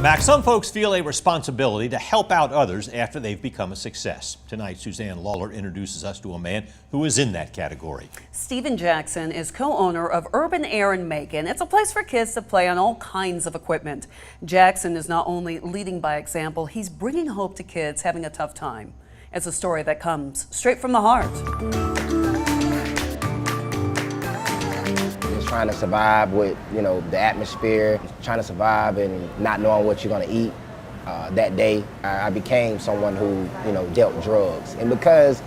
Mac, some folks feel a responsibility to help out others after they've become a success. Tonight, Suzanne Lawler introduces us to a man who is in that category. Stephen Jackson is co-owner of Urban Air in Macon. It's a place for kids to play on all kinds of equipment. Jackson is not only leading by example, he's bringing hope to kids having a tough time. It's a story that comes straight from the heart. Trying to survive with, the atmosphere, trying to survive and not knowing what you're gonna eat. That day, I became someone who, dealt drugs. And because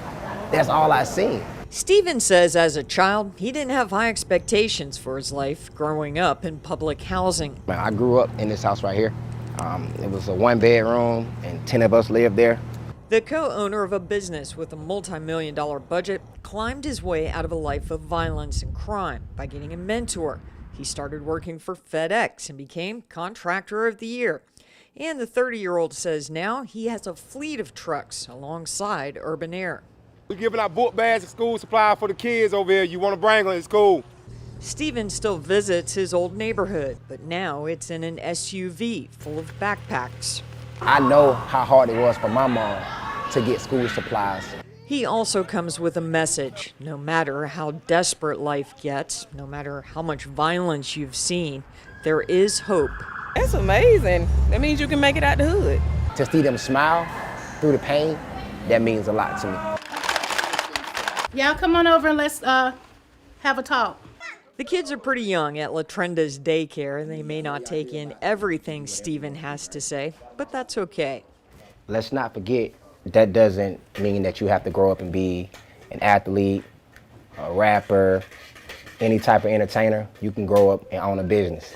that's all I seen. Stephen says as a child, he didn't have high expectations for his life growing up in public housing. I grew up in this house right here. It was a one-bedroom and 10 of us lived there. The co-owner of a business with a multi-million-dollar budget climbed his way out of a life of violence and crime by getting a mentor. He started working for FedEx and became Contractor of the Year. And the 30-year-old says now he has a fleet of trucks alongside Urban Air. We're giving out book bags and school supply for the kids over here. You want to bring them to school. Stephen still visits his old neighborhood, but now it's in an SUV full of backpacks. I know how hard it was for my mom to get school supplies. He also comes with a message. No matter how desperate life gets, no matter how much violence you've seen, there is hope. That's amazing. That means you can make it out the hood. To see them smile through the pain, that means a lot to me. Y'all come on over and let's have a talk. The kids are pretty young at La Trenda's daycare. They may not take in everything Stephen has to say, but that's okay. Let's not forget, that doesn't mean that you have to grow up and be an athlete, a rapper, any type of entertainer. You can grow up and own a business.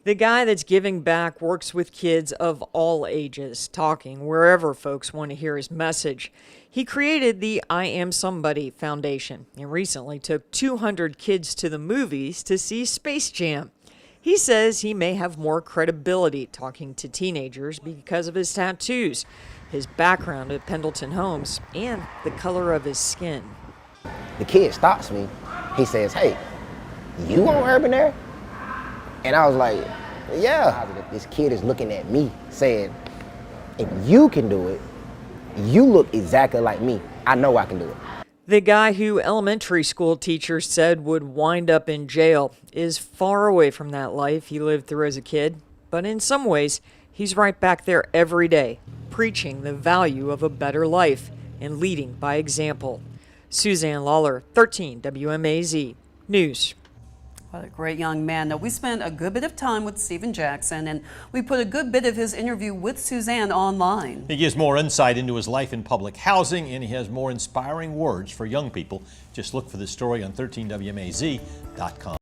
The guy that's giving back works with kids of all ages, talking wherever folks want to hear his message. He created the I Am Somebody Foundation and recently took 200 kids to the movies to see Space Jam. He says he may have more credibility talking to teenagers because of his tattoos, his background at Pendleton Homes, and the color of his skin. The kid stops me. He says, "Hey, you on Urban Air?" And I was like, "Yeah." This kid is looking at me saying, "If you can do it, you look exactly like me. I know I can do it." The guy who elementary school teachers said would wind up in jail is far away from that life he lived through as a kid. But in some ways, he's right back there every day, preaching the value of a better life and leading by example. Suzanne Lawler, 13 WMAZ News. What a great young man. Now, we spent a good bit of time with Stephen Jackson, and we put a good bit of his interview with Suzanne online. He gives more insight into his life in public housing, and he has more inspiring words for young people. Just look for the story on 13WMAZ.com.